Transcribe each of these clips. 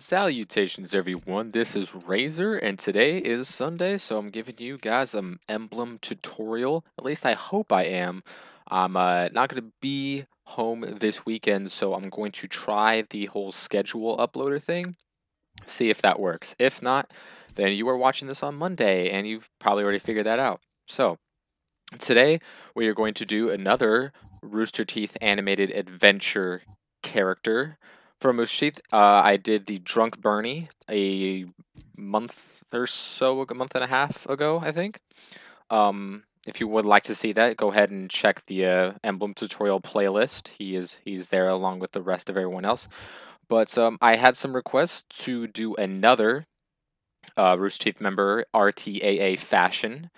Salutations, everyone. This is Razor, and today is Sunday, so I'm giving you guys an Emblem tutorial. At least I hope I am. I'm not going to be home this weekend, so I'm going to try the whole schedule uploader thing, see if that works. If not, then you are watching this on Monday, and you've probably already figured that out. So, today we are going to do another Rooster Teeth animated adventure character. From Rooster Teeth, I did the Drunk Bernie a month or so, a month and a half ago, I think. If you would like to see that, go ahead and check the Emblem tutorial playlist. He's there along with the rest of everyone else. But I had some requests to do another Rooster Teeth member RTAA fashion.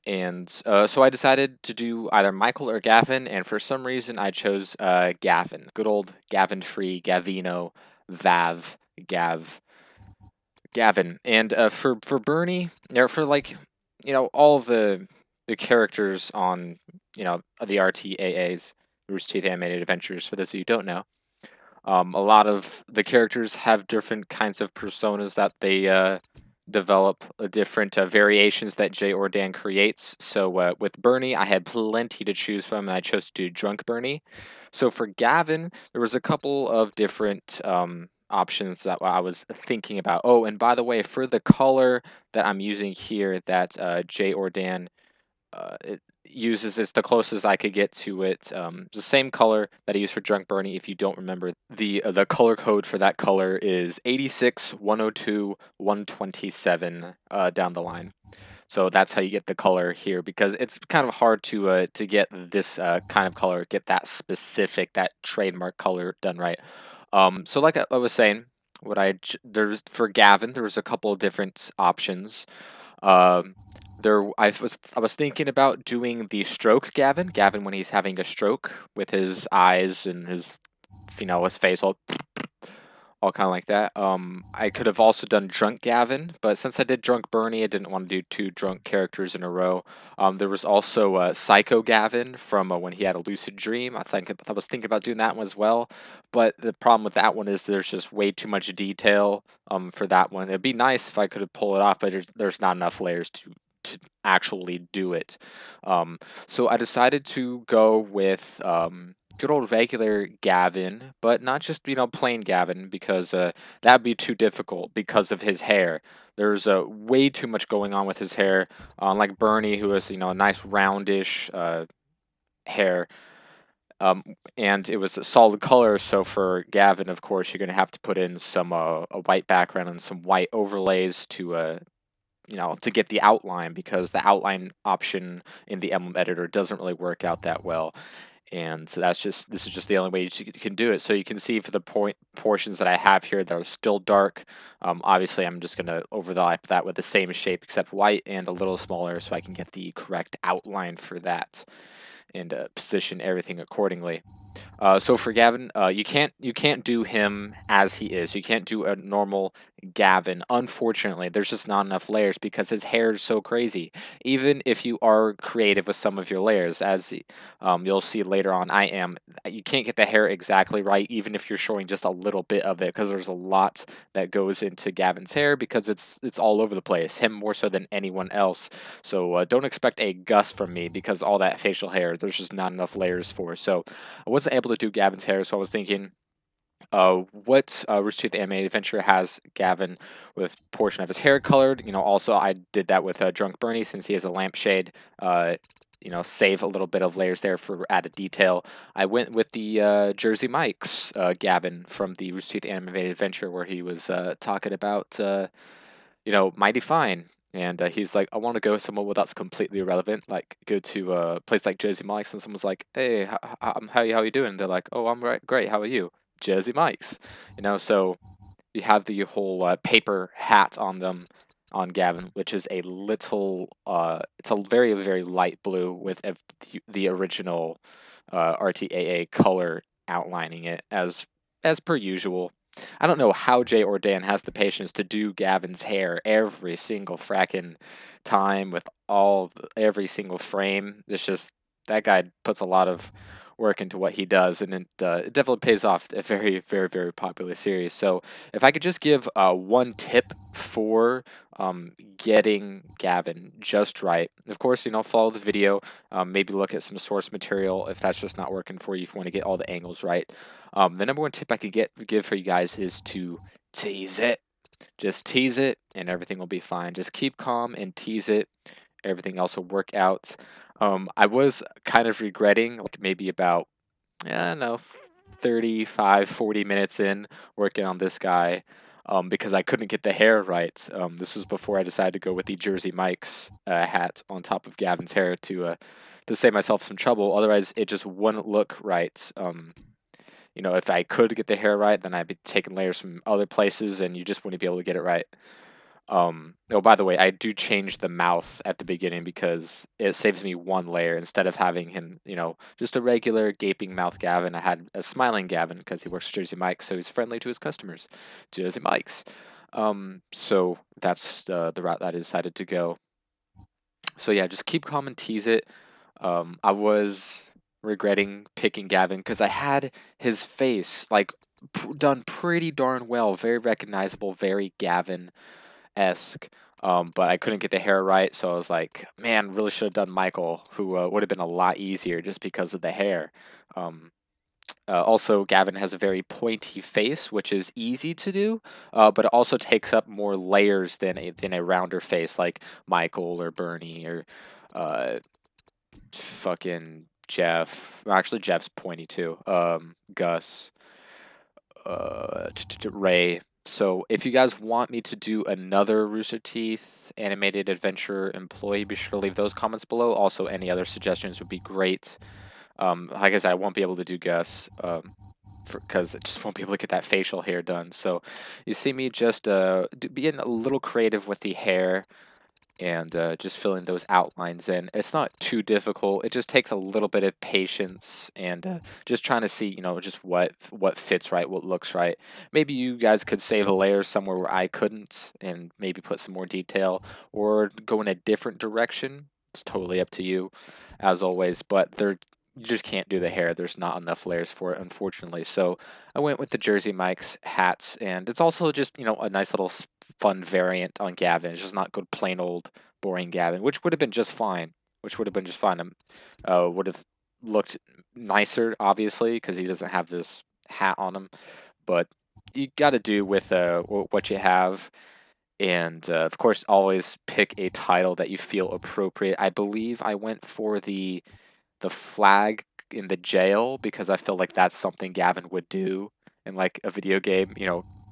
And so I decided to do either Michael or Gavin, and for some reason I chose Gavin. Good old Gavin Free, Gavino, Vav, Gavin. And for Bernie, or for all the characters on the RTAA's Rooster Teeth Animated Adventures. For those of you who don't know, a lot of the characters have different kinds of personas that they develop different variations that Jay or Dan creates. So with Bernie, I had plenty to choose from, and I chose to do Drunk Bernie. So for Gavin, there was a couple of different options that I was thinking about. Oh, and by the way, for the color that I'm using here, that Jay or Dan it uses, it's the closest I could get to it. The same color that I use for Drunk Bernie. If you don't remember, the color code for that color is 86 102 127 down the line. So that's how you get the color here, because it's kind of hard to get this kind of color, get that specific, that trademark color done right. So like I was saying, there's for Gavin, there was a couple of different options. Um, I was thinking about doing the stroke Gavin when he's having a stroke with his eyes and his face all kind of like that. I could have also done drunk Gavin, but since I did drunk Bernie, I didn't want to do two drunk characters in a row. There was also Psycho Gavin from when he had a lucid dream. I was thinking about doing that one as well, but the problem with that one is there's just way too much detail for that one. It'd be nice if I could have pulled it off, but there's not enough layers to actually do it. So I decided to go with good old regular Gavin, but not just plain Gavin, because that'd be too difficult because of his hair. There's way too much going on with his hair, unlike Bernie, who has a nice roundish hair. And it was a solid color. So for Gavin, of course, you're gonna have to put in some a white background and some white overlays to get the outline, because the outline option in the Emblem editor doesn't really work out that well. And so this is just the only way you can do it. So you can see for the portions that I have here that are still dark, obviously I'm just going to overlap that with the same shape except white and a little smaller, so I can get the correct outline for that and position everything accordingly. So for Gavin, you can't do him as he is. You can't do a normal Gavin. Unfortunately, there's just not enough layers because his hair is so crazy. Even if you are creative with some of your layers, as you'll see later on, you can't get the hair exactly right, even if you're showing just a little bit of it, because there's a lot that goes into Gavin's hair, because it's all over the place. Him more so than anyone else. So don't expect a gust from me, because all that facial hair, there's just not enough layers for. So I wasn't able to do Gavin's hair, so I was thinking, what Rooster Teeth Animated Adventure has Gavin with portion of his hair colored. Also I did that with Drunk Bernie, since he has a lampshade. Save a little bit of layers there for added detail. I went with the Jersey Mike's Gavin from the Rooster Teeth Animated Adventure, where he was talking about Mighty Fine. And he's like, I want to go somewhere where that's completely irrelevant, like go to a place like Jersey Mike's, and someone's like, hey, how you doing? They're like, oh, I'm great. How are you? Jersey Mike's. So you have the whole paper hat on them on Gavin, which is a little, it's a very, very light blue with the original RTAA color outlining it as per usual. I don't know how Jay or Dan has the patience to do Gavin's hair every single fracking time with every single frame. It's just that guy puts a lot of work into what he does, and it definitely pays off. A very, very, very popular series. So if I could just give one tip for getting Gavin just right, of course, follow the video, maybe look at some source material if that's just not working for you. If you want to get all the angles right, the number one tip I could give for you guys is to tease it. Just tease it, and everything will be fine. Just keep calm and tease it. Everything else will work out. I was kind of regretting, like maybe about, I don't know, 35, 40 minutes in working on this guy, because I couldn't get the hair right. This was before I decided to go with the Jersey Mike's hat on top of Gavin's hair to save myself some trouble. Otherwise, it just wouldn't look right. If I could get the hair right, then I'd be taking layers from other places, and you just wouldn't be able to get it right. Oh, by the way, I do change the mouth at the beginning because it saves me one layer instead of having him, just a regular gaping mouth Gavin. I had a smiling Gavin because he works Jersey Mike's, so he's friendly to his customers, Jersey Mike's. So that's the route that I decided to go. So yeah, just keep calm and tease it. I was regretting picking Gavin because I had his face like done pretty darn well, very recognizable, very Gavin-esque. But I couldn't get the hair right, so I was like, man, really should have done Michael, who would have been a lot easier just because of the hair. Um, Also, Gavin has a very pointy face, which is easy to do, but it also takes up more layers than a rounder face like Michael or Bernie or uh, fucking Jeff. Well, actually, Jeff's pointy too. Gus, Ray. So if you guys want me to do another Rooster Teeth animated adventure employee, be sure to leave those comments below. Also, any other suggestions would be great. Like I said, I won't be able to do Gus because I just won't be able to get that facial hair done. So you see me just being a little creative with the hair and just filling those outlines in. It's not too difficult. It just takes a little bit of patience and just trying to see, just what fits right, what looks right. Maybe you guys could save a layer somewhere where I couldn't, and maybe put some more detail or go in a different direction. It's totally up to you, as always. But you just can't do the hair. There's not enough layers for it, unfortunately. So I went with the Jersey Mike's hats, and it's also just a nice little fun variant on Gavin. It's just not good plain old boring Gavin, which would have been just fine. Which would have been just fine. Would have looked nicer, obviously, because he doesn't have this hat on him. But you got to do with what you have. And of course, always pick a title that you feel appropriate. I believe I went for the flag in the jail because I feel like that's something Gavin would do in like a video game,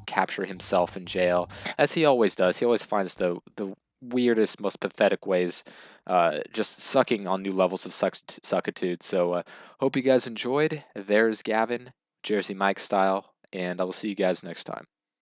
capture himself in jail, as he always does. He always finds the weirdest, most pathetic ways, just sucking on new levels of suckitude. So hope you guys enjoyed. There's Gavin, Jersey Mike style, and I will see you guys next time.